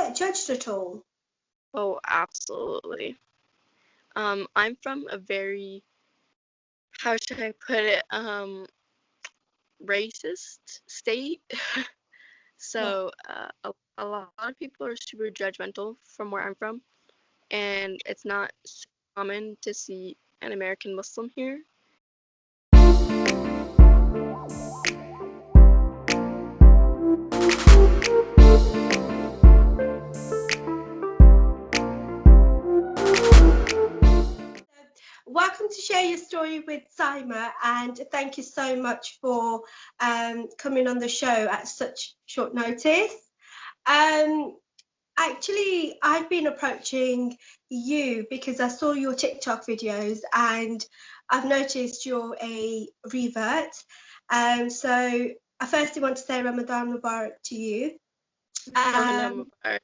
get judged at all? Oh, absolutely. I'm from a very, how should I put it, racist state. Right. So a lot of people are super judgmental from where I'm from, and it's not so common to see an American Muslim here. Welcome to share your story with Saima, and thank you so much for coming on the show at such short notice. Um, Actually, I've been approaching you because I saw your TikTok videos and I've noticed you're a revert. So I firstly want to say Ramadan Mubarak to you. Ramadan Um, Mubarak.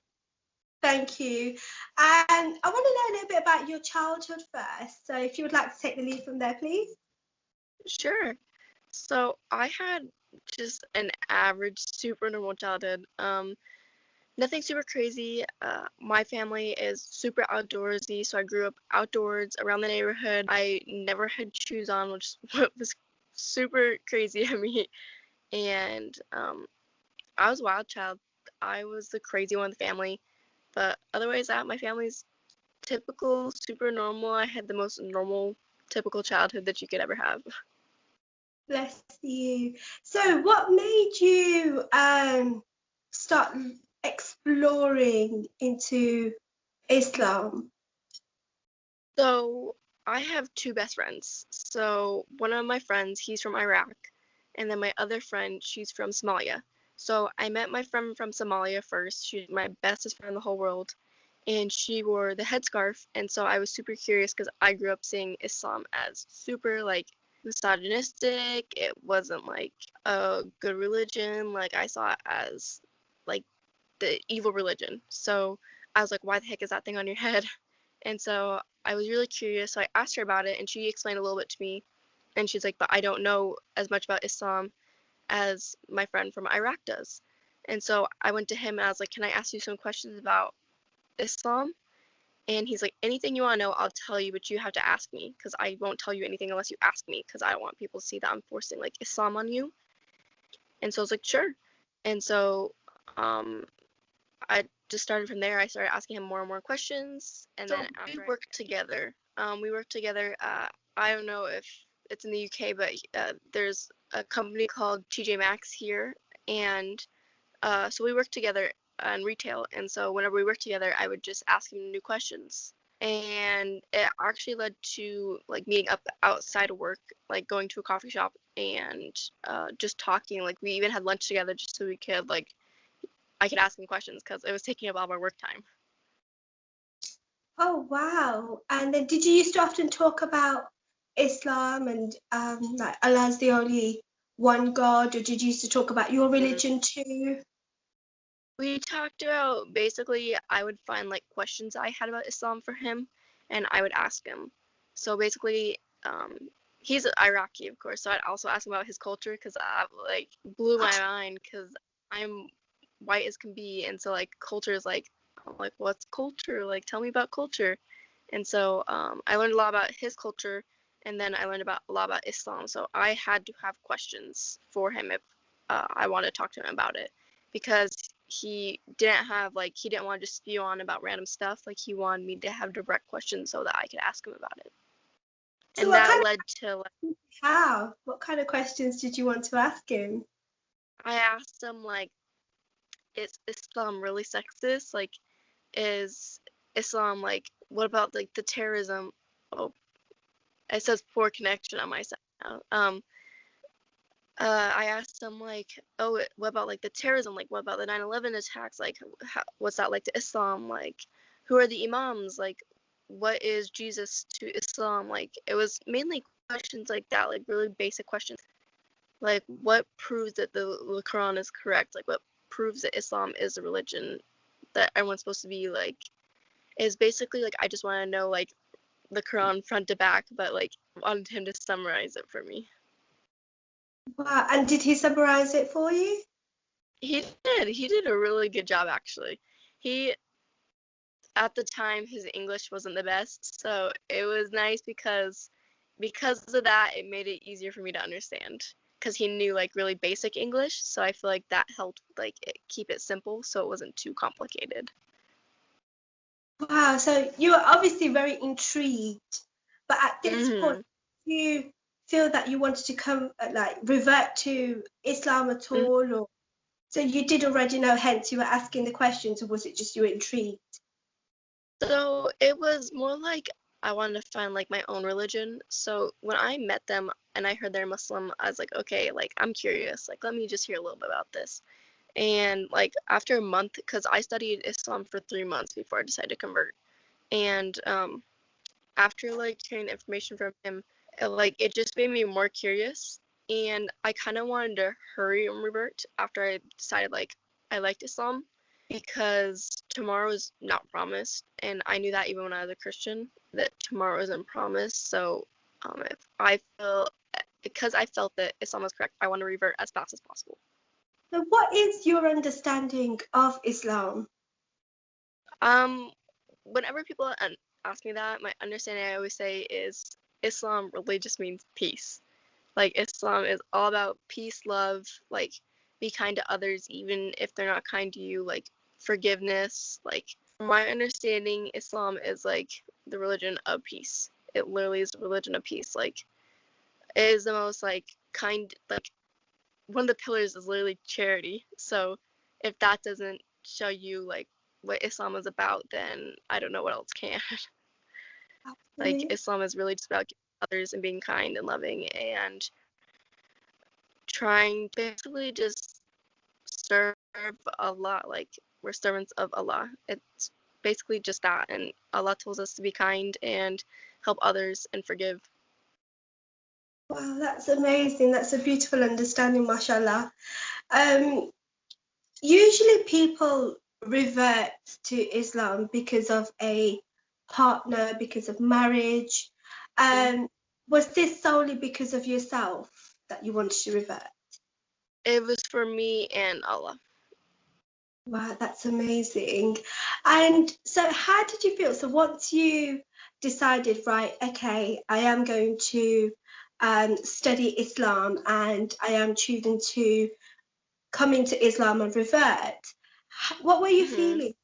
Thank you. And I want to know a little bit about your childhood first. So if you would like to take the lead from there, please. Sure. So I had just an average, super normal childhood. Nothing super crazy. My family is super outdoorsy, so I grew up outdoors around the neighborhood. I never had shoes on, which was super crazy of me. And I was a wild child. I was the crazy one in the family. But otherwise, that my family's typical, super normal. I had the most normal, typical childhood that you could ever have. Bless you. So what made you start exploring into Islam? So I have two best friends. So one of my friends, he's from Iraq, and then my other friend, she's from Somalia. So I met my friend from Somalia first. She's my bestest friend in the whole world, and she wore the headscarf, and so I was super curious because I grew up seeing Islam as super like misogynistic. It wasn't like a good religion. Like I saw it as like the evil religion. So I was like, why the heck is that thing on your head? And so I was really curious. So I asked her about it, and she explained a little bit to me. And she's like, but I don't know as much about Islam as my friend from Iraq does. And so I went to him and I was like, can I ask you some questions about Islam? And he's like, anything you want to know, I'll tell you, but you have to ask me because I won't tell you anything unless you ask me because I don't want people to see that I'm forcing like Islam on you. And so I was like, sure. And so um, I just started from there. I started asking him more and more questions, and then after we worked together. We worked together. I don't know if it's in the UK, but there's a company called TJ Maxx here, and so we worked together in retail. And so whenever we worked together, I would just ask him new questions, and it actually led to like meeting up outside of work, like going to a coffee shop and just talking. Like we even had lunch together just so we could like I could ask him questions because it was taking up all my work time. Oh, wow. And then did you used to often talk about Islam and like Allah's the only one God, or did you used to talk about your religion too? We talked about basically I would find like questions I had about Islam for him and I would ask him. So basically, he's Iraqi, of course, so I'd also ask him about his culture because I like blew my mind because I'm white as can be, and so like culture is like I'm like what's culture? Like tell me about culture. And so I learned a lot about his culture, and then I learned about a lot about Islam. So I had to have questions for him if I wanted to talk to him about it, because he didn't want to just spew on about random stuff. Like he wanted me to have direct questions so that I could ask him about it, So and what that kind led to like of how? What kind of questions did you want to ask him? I asked him like, is Islam really sexist? Like, is Islam like what about like the terrorism? Oh, it says poor connection on my side now. I asked him like, oh, what about like the terrorism? Like, what about the 9/11 attacks? Like, what's that like to Islam? Like, who are the imams? Like, what is Jesus to Islam? Like, it was mainly questions like that, like really basic questions. Like, what proves that the Quran is correct? Like, what proves that Islam is a religion that everyone's supposed to be like? Is basically like I just want to know like the Quran front to back, but like wanted him to summarize it for me. Wow. And did he summarize it for you? He did. He did a really good job, actually. He, at the time, his English wasn't the best, so it was nice because of that, it made it easier for me to understand. Because he knew like really basic English, so I feel like that helped like keep it simple, so it wasn't too complicated. Wow, so you were obviously very intrigued, but at this point, Mhm. do you feel that you wanted to come, like, revert to Islam at Mhm. all, or so you did already know, hence you were asking the questions, or was it just you were intrigued? So it was more like I wanted to find like my own religion. So when I met them and I heard they're Muslim, I was like, okay, like I'm curious. Like let me just hear a little bit about this. And like after a month, because I studied Islam for 3 months before I decided to convert. And after like hearing information from him, it just made me more curious. And I kind of wanted to hurry and revert after I decided like I liked Islam because tomorrow is not promised, and I knew that even when I was a Christian that tomorrow isn't promised. So if I feel because I felt that Islam was correct, I want to revert as fast as possible. So what is your understanding of Islam? Um, Whenever people ask me that, my understanding I always say is Islam really just means peace. Like Islam is all about peace, love, like be kind to others even if they're not kind to you, like forgiveness. Like from my understanding, Islam is like the religion of peace. It literally is the religion of peace. Like it is the most like kind like one of the pillars is literally charity. So if that doesn't show you like what Islam is about, then I don't know what else can. Like Absolutely. Islam is really just about giving others and being kind and loving and trying to basically just serve Allah. Like we're servants of Allah. It's basically just that. And Allah tells us to be kind and help others and forgive. Wow, that's amazing. That's a beautiful understanding, mashallah. Um, Usually people revert to Islam because of a partner, because of marriage. Um, was this solely because of yourself that you wanted to revert? It was for me and Allah. Wow, that's amazing. And so, how did you feel? So, once you decided, right, okay, I am going to study Islam and I am choosing to come into Islam and revert, what were you hmm feeling?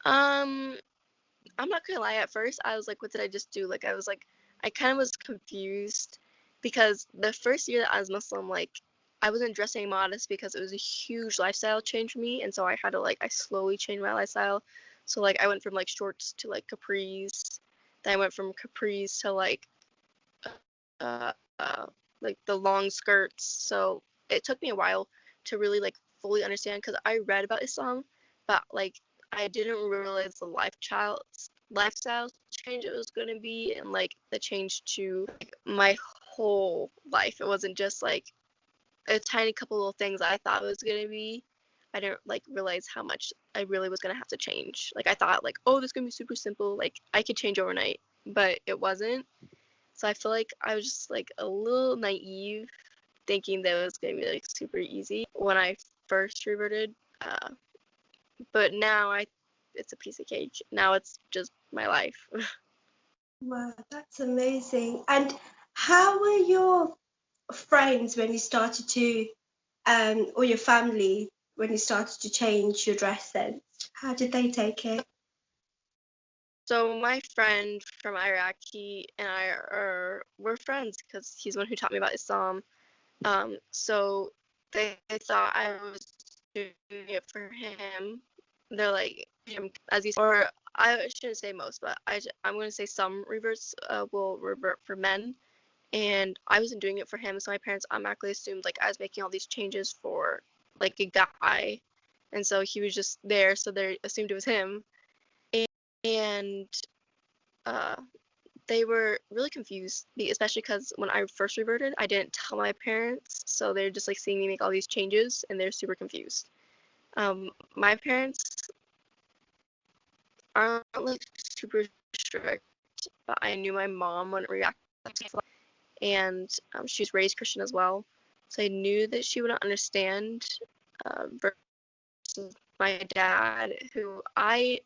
Um, I'm not gonna lie. At first, I was like, "What did I just do?" Like, I was like, I kind of was confused because the first year that I was Muslim, like, I wasn't dressing modest because it was a huge lifestyle change for me, and so I had to I slowly changed my lifestyle. So like, I went from like shorts to like capris, then I went from capris to uh, uh like the long skirts. So it took me a while to really like fully understand because I read about Islam, but like I didn't realize the lifestyle change it was going to be and like the change to like, my whole life. It wasn't just like a tiny couple little things I thought it was going to be. I didn't like realize how much I really was going to have to change. Like I thought like, oh, this is going to be super simple. Like I could change overnight, but it wasn't. So I feel like I was just like a little naive thinking that it was going to be like super easy when I first reverted. Uh, but now it's a piece of cake. Now it's just my life. Wow, that's amazing. And how were your friends when you started to, or your family when you started to change your dress sense? How did they take it? So my friend from Iraq, he and I are we're friends because he's the one who taught me about Islam. So they thought I was doing it for him. They're like, as you or I shouldn't say most, but I'm going to say some reverts will revert for men. And I wasn't doing it for him, so my parents automatically assumed like I was making all these changes for like a guy, and so he was just there, so they assumed it was him. And uh, they were really confused, especially because when I first reverted, I didn't tell my parents, so they're just like seeing me make all these changes, and they're super confused. My parents aren't like super strict, but I knew my mom wouldn't react, and she's raised Christian as well, so I knew that she wouldn't understand versus my dad, who I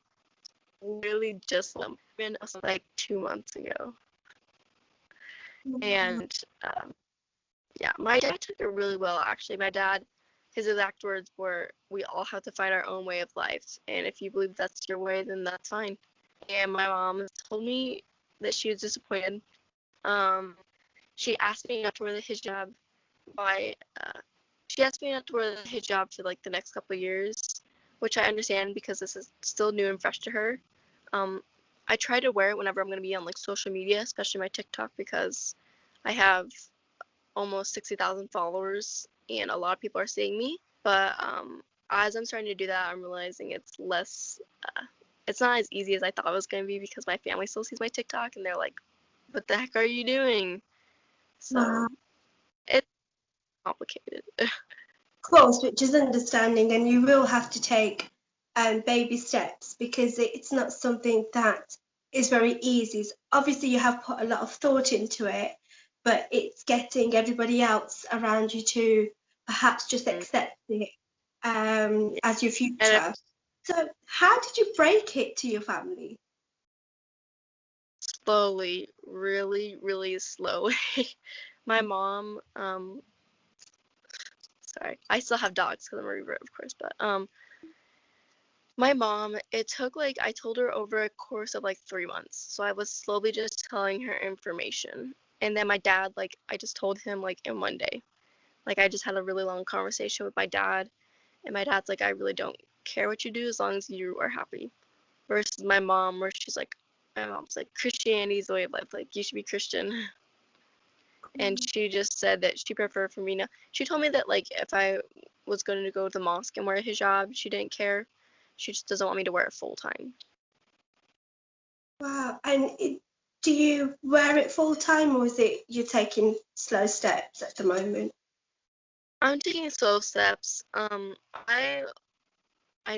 literally just met like 2 months ago. And yeah, my dad took it really well, actually. My dad, his exact words were, "We all have to find our own way of life, and if you believe that's your way, then that's fine." And my mom told me that she was disappointed. Um, she asked me not to wear the hijab by, she asked me not to wear the hijab for like the next couple of years, which I understand because this is still new and fresh to her. Um, I try to wear it whenever I'm going to be on like social media, especially my TikTok, because I have almost 60,000 followers and a lot of people are seeing me. But as I'm starting to do that, I'm realizing it's not as easy as I thought it was going to be because my family still sees my TikTok and they're like, "What the heck are you doing?" Wow. So it's complicated. Of course, which is understanding, and you will have to take baby steps because it's not something that is very easy. Obviously, you have put a lot of thought into it, but it's getting everybody else around you to perhaps just accept it as your And future. So, how did you break it to your family? slowly, really, really slowly. My mom, sorry, I still have dogs because I'm a revert, of course, but my mom, it took like, I told her over a course of like 3 months. So I was slowly just telling her information. And then my dad, like, I just told him like in one day. Like, I just had a really long conversation with my dad. And my dad's like, "I really don't care what you do as long as you are happy." Versus my mom, where my mom's like, "Christianity is the way of life. Like, you should be Christian." And she just said that she preferred for me to. She told me that like if I was going to go to the mosque and wear a hijab, she didn't care. She just doesn't want me to wear it full time. Wow. And do you wear it full time, or is it you're taking slow steps at the moment? I'm taking slow steps. I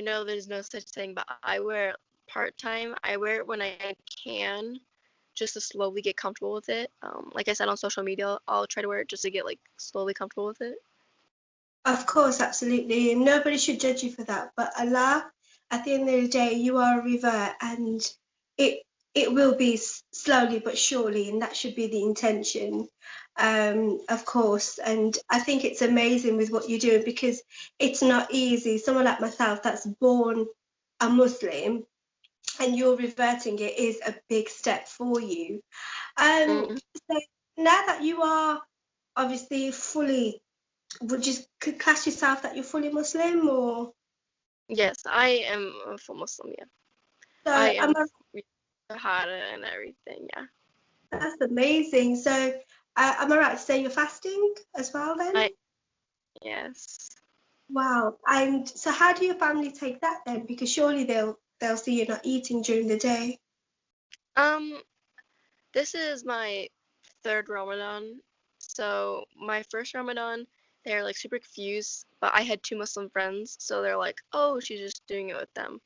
know there's no such thing, but I wear it part time. I wear it when I can, just to slowly get comfortable with it. Like I said on social media, I'll try to wear it just to get like slowly comfortable with it. Of course, absolutely. Nobody should judge you for that. But Allah, at the end of the day, you are a revert, and it it will be slowly but surely, and that should be the intention, of course. And I think it's amazing with what you're doing because it's not easy. Someone like myself that's born a Muslim and you're reverting it is a big step for you. Um, Mm, so now that you are obviously fully, would you class yourself that you're fully Muslim, or yes, I am a full Muslim. Yeah, so I am am I, Shahada and everything. Yeah, that's amazing. So am I right to say you're fasting as well then? I yes. Wow. And so how do your family take that then? Because surely they'll see you're not eating during the day. Um, this is my third Ramadan. So my first Ramadan, they're like super confused, but I had two Muslim friends, so they're like, "Oh, she's just doing it with them."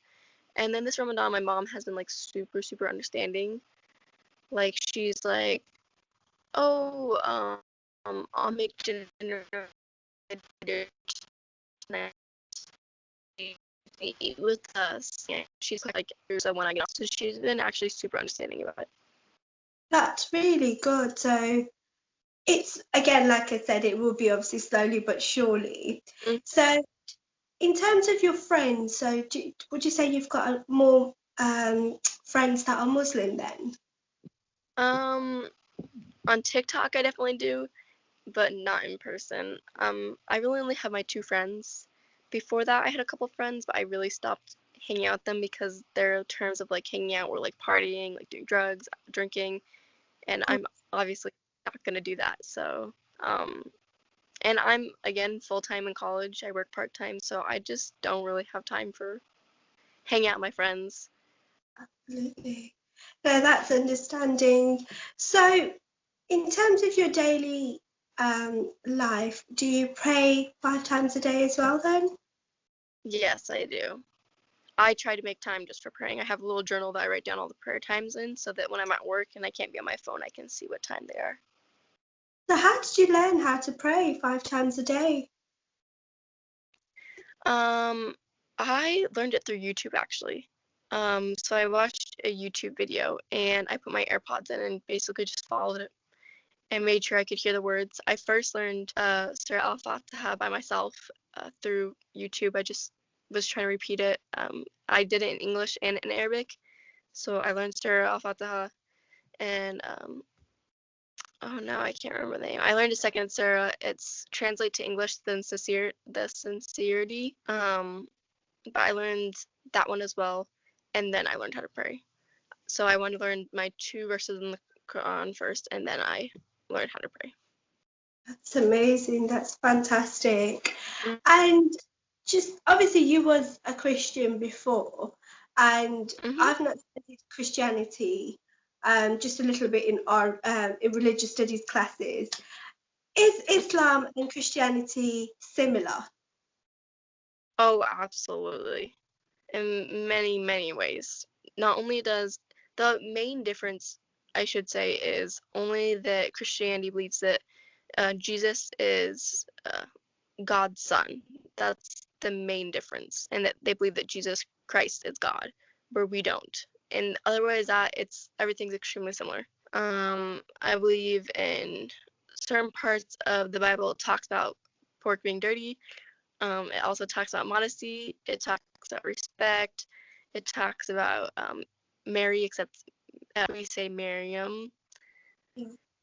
And then this Ramadan, my mom has been like super, super understanding. Like she's like, "Oh, I'll make dinner tonight. Eat with us." Yeah, she's like, "Here's when I get off." So she's been actually super understanding about it. That's really good. So it's again, like I said, it will be obviously slowly but surely. Mm. So in terms of your friends, so would you say you've got more friends that are Muslim then? Um, on TikTok, I definitely do, but not in person. I really only have my two friends. Before that, I had a couple friends, but I really stopped hanging out with them because their terms of like hanging out were like partying, like doing drugs, drinking, and I'm obviously not gonna do that. So, and I'm again full time in college. I work part time, so I just don't really have time for hanging out with my friends. Absolutely. No, that's understanding. So in terms of your daily life, do you pray 5 times a day as well then? Yes, I do. I try to make time just for praying. I have a little journal that I write down all the prayer times in so that when I'm at work and I can't be on my phone, I can see what time they are. So how did you learn how to pray 5 times a day? Um, I learned it through YouTube actually. So I watched a YouTube video and I put my AirPods in and basically just followed it and made sure I could hear the words. I first learned Surah Al-Fatiha by myself through YouTube. I just was trying to repeat it. I did it in English and in Arabic. So I learned Surah Al-Fatiha and oh no, I can't remember the name. I learned a second Surah. It's translate to English the sincerity. But I learned that one as well, and then I learned how to pray. So I wanted to learn my 2 verses in the Quran first, and then I learned how to pray. That's amazing. That's fantastic. Mm-hmm. And just obviously you was a Christian before, and I've not studied Christianity, just a little bit in our in religious studies classes. Is Islam and Christianity similar? Oh, absolutely. In many, many ways. Not only does the main difference, I should say, is only that Christianity believes that Jesus is God's son. That's the main difference, and that they believe that Jesus Christ is God, where we don't. And otherwise, that everything's extremely similar. I believe in certain parts of the Bible it talks about pork being dirty. It also talks about modesty. It talks about respect. It talks about Mary, except we say Miriam.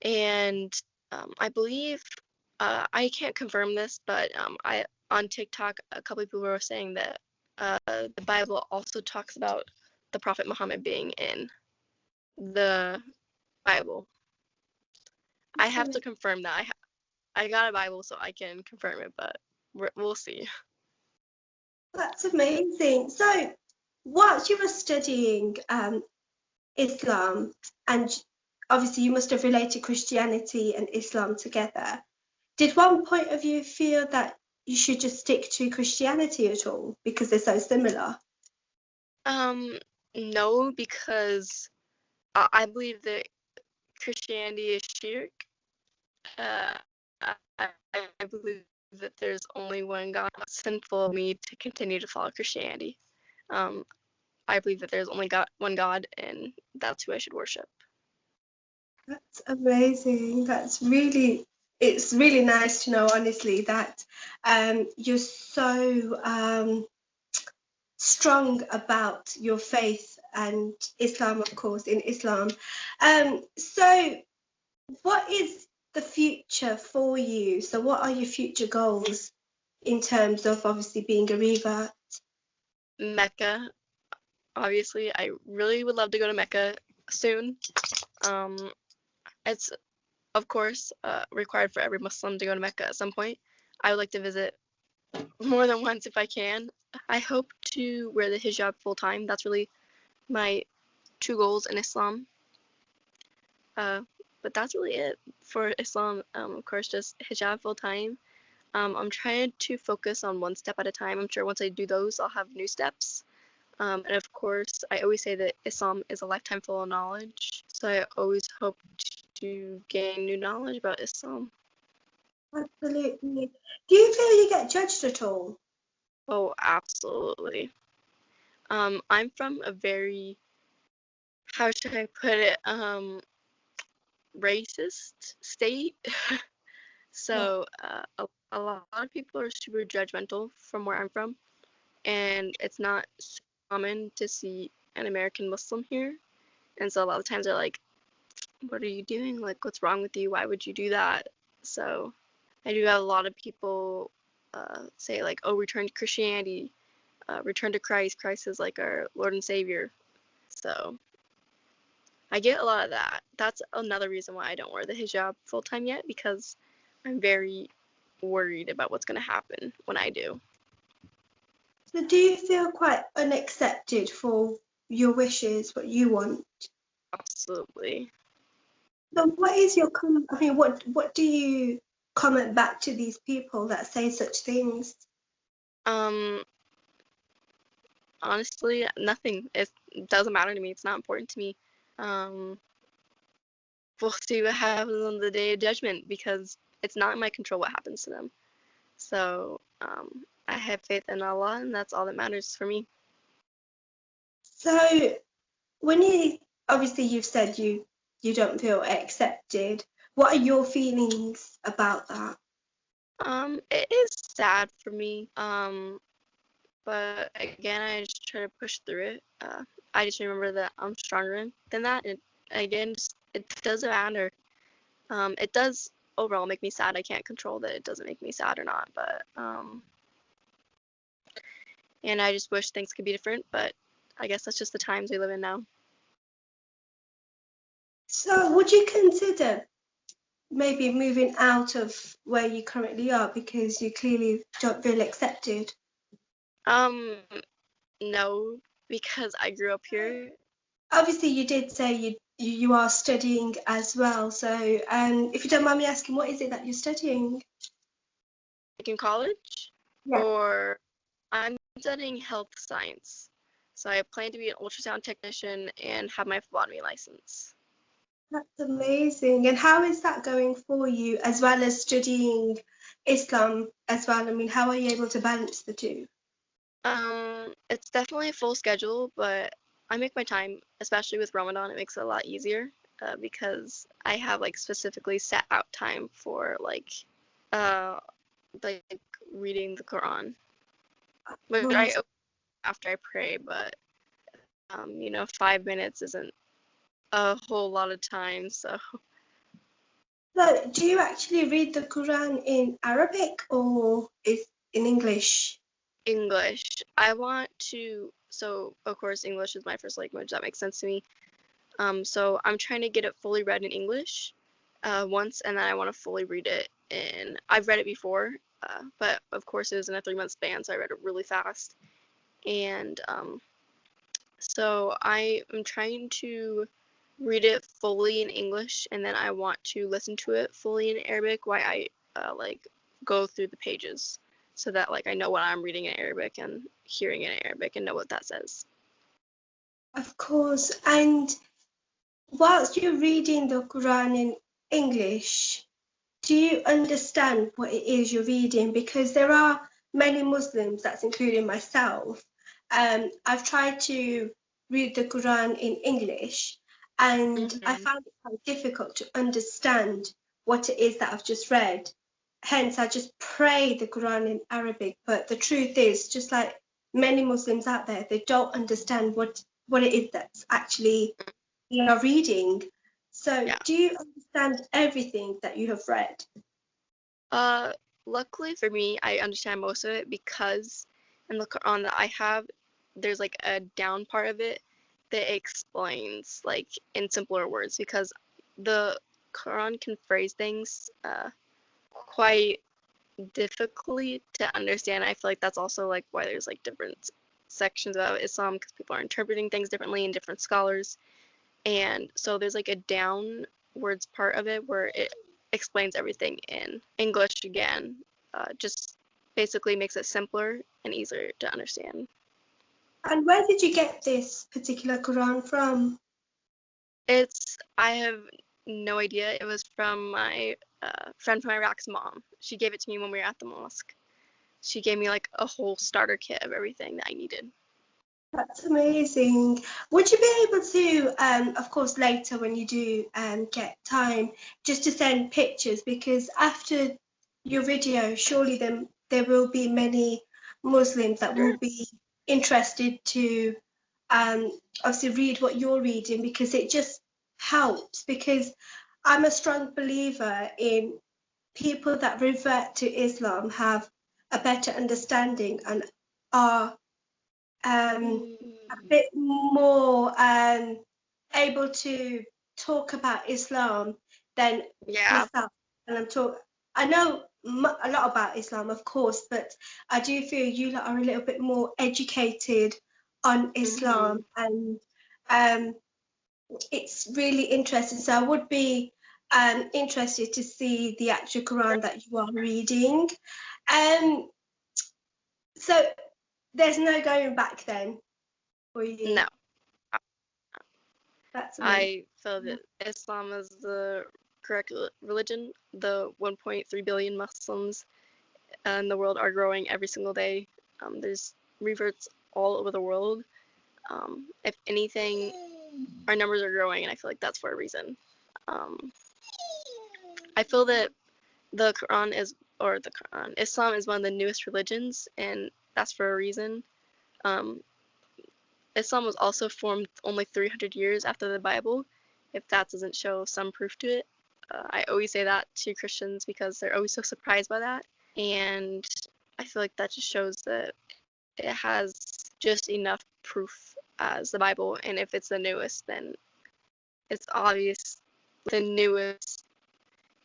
And I believe I can't confirm this, but I on TikTok a couple of people were saying that the Bible also talks about the Prophet Muhammad being in the Bible. I have to confirm that. I got a Bible, so I can confirm it, but we'll see. That's amazing. So, whilst you were studying Islam, and obviously you must have related Christianity and Islam together, did one point of you feel that you should just stick to Christianity at all because they're so similar? No, because I believe that Christianity is shirk. Uh, I believe that there's only one God. It's sinful of me to continue to follow Christianity. Um, I believe that there's only one God, and that's who I should worship. That's amazing. It's really nice to know, honestly, that you're so strong about your faith and Islam, of course, in Islam. So, what is the future for you? So, what are your future goals in terms of obviously being a revert? Mecca, obviously, I really would love to go to Mecca soon. It's of course required for every Muslim to go to Mecca at some point. I would like to visit more than once if I can. I hope to wear the hijab full time. That's really my 2 goals in Islam. But that's really it for Islam. Of course, just hijab full time. I'm trying to focus on one step at a time. I'm sure once I do those, I'll have new steps. And of course, I always say that Islam is a lifetime full of knowledge. So I always hope to gain new knowledge about Islam. Absolutely. Do you feel you get judged at all? Oh, absolutely. I'm from a very, how should I put it, racist state. So a lot of people are super judgmental from where I'm from, and it's not so common to see an American Muslim here. And so a lot of times they're like, what are you doing? Like, what's wrong with you? Why would you do that? So I do have a lot of people say like, oh, return to Christianity, return to Christ. Christ is like our Lord and Savior. So I get a lot of that. That's another reason why I don't wear the hijab full time yet, because I'm very worried about what's going to happen when I do. So do you feel quite unaccepted for your wishes, what you want? Absolutely. So what is your what do you comment back to these people that say such things? Honestly, nothing. It doesn't matter to me. It's not important to me. We'll see what happens on the day of judgment, because it's not in my control what happens to them. So I have faith in Allah, and that's all that matters for me. So when you obviously you've said you don't feel accepted, what are your feelings about that? It is sad for me. But again, I just try to push through it. I just remember that I'm stronger than that. And again, it doesn't matter. It does overall make me sad. I can't control that it doesn't make me sad or not. But and I just wish things could be different. But I guess that's just the times we live in now. So would you consider maybe moving out of where you currently are because you clearly don't feel accepted? Um, no, because I grew up here. Obviously, you did say you are studying as well. So, if you don't mind me asking, what is it that you're studying? Like in college, Yeah, or I'm studying health science. So I plan to be an ultrasound technician and have my phlebotomy license. that's amazing. And how is that going for you, as well as studying Islam as well? I mean, how are you able to balance the two? It's definitely a full schedule, but I make my time, especially with Ramadan, it makes it a lot easier because I have like specifically set out time for uh like reading the Quran. Which I Course. after I pray, but 5 minutes isn't a whole lot of time, so So, do you actually read the Quran in Arabic or is in English? English. I want to, so of course English is my first language, that makes sense to me. So I'm trying to get it fully read in English once, and then I want to fully read it in. I've read it before, but of course it was in a 3 month span, so I read it really fast. And so I am trying to read it fully in English, and then I want to listen to it fully in Arabic while I go through the pages, so that like I know what I'm reading in Arabic and hearing in Arabic and know what that says. Of course. And whilst you're reading the Quran in English, do you understand what it is you're reading? Because there are many Muslims, that's including myself. I've tried to read the Quran in English and I Hmm. found it quite difficult to understand what it is that I've just read. Hence, I just pray the Quran in Arabic. But the truth is, just like many Muslims out there, they don't understand what it is that's actually you are reading. So, Yeah. do you understand everything that you have read? Uh, Luckily for me, I understand most of it because in the Quran that I have, there's like a down part of it that explains like in simpler words because the Quran can phrase things quite difficultly to understand. I feel like that's also like why there's like different sections about Islam because people are interpreting things differently and different scholars. And so there's like a downwards part of it where it explains everything in English again. Just basically makes it simpler and easier to understand. And where did you get this particular Quran from? I have no idea. It was from my friend from Iraq's mom. She gave it to me when we were at the mosque. She gave me like a whole starter kit of everything that I needed. That's amazing. Would you be able to, of course, later when you do get time, just to send pictures? Because after your video, surely there will be many Muslims that will Sure. be interested to obviously read what you're reading because it just helps. Because I'm a strong believer in people that revert to Islam have a better understanding and are a Mm, bit more able to talk about Islam than yeah. myself. And I know a lot about Islam, of course, but I do feel you lot are a little bit more educated on Islam, Hmm. and um, it's really interesting. So I would be interested to see the actual Quran that you are reading. Um, so there's no going back then for you. No, That's amazing. I feel that Islam is the correct religion. The 1.3 billion Muslims in the world are growing every single day. There's reverts all over the world. If anything, our numbers are growing, and I feel like that's for a reason. Um, I feel that the Quran is, or the Quran, Islam is one of the newest religions, and that's for a reason. Um, Islam was also formed only 300 years after the Bible, if that doesn't show some proof to it. I always say that to Christians because they're always so surprised by that. And I feel like that just shows that it has just enough proof as the Bible. And if it's the newest, then it's obvious the newest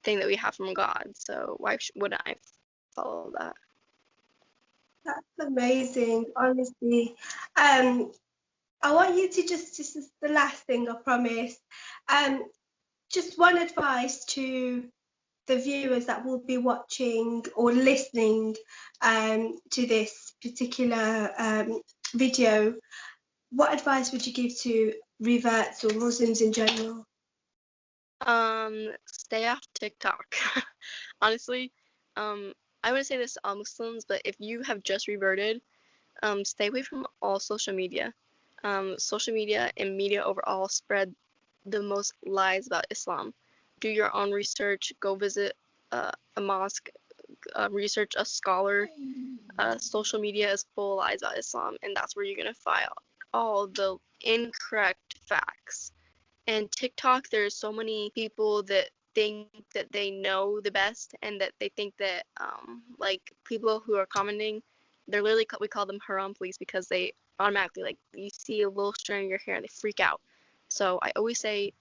thing that we have from God. So why wouldn't I follow that? That's amazing, honestly. I want you to just this is the last thing, I promise. Um, just one advice to the viewers that will be watching or listening to this particular video. What advice would you give to reverts or Muslims in general? Stay off TikTok. Honestly, I wouldn't say this to all Muslims, but if you have just reverted, stay away from all social media. Social media and media overall spread the most lies about Islam. Do your own research. Go visit a mosque. Research a scholar. Social media is full of lies about Islam, and that's where you're gonna find all the incorrect facts. And TikTok, there's so many people that think that they know the best, and that they think that like people who are commenting, they're literally, we call them haram police, because they automatically, like, you see a little strand in your hair and they freak out. So I always say,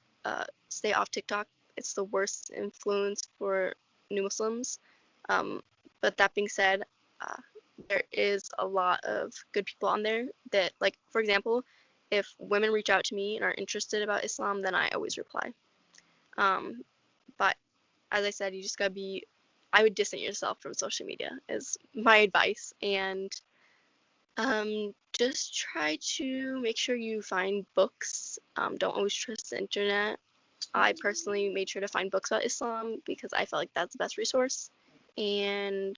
stay off TikTok. It's the worst influence for new Muslims. But that being said, uh, there is a lot of good people on there that, like, for example, if women reach out to me and are interested about Islam, then I always reply. Um, but as I said, you just gotta be, I would distance yourself from social media is my advice. And just try to make sure you find books. Don't always trust the internet. I personally made sure to find books about Islam because I felt like that's the best resource. And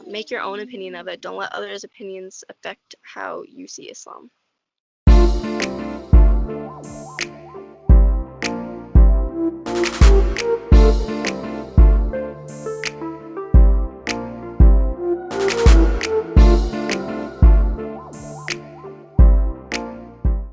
make your own opinion of it. Don't let others' opinions affect how you see Islam.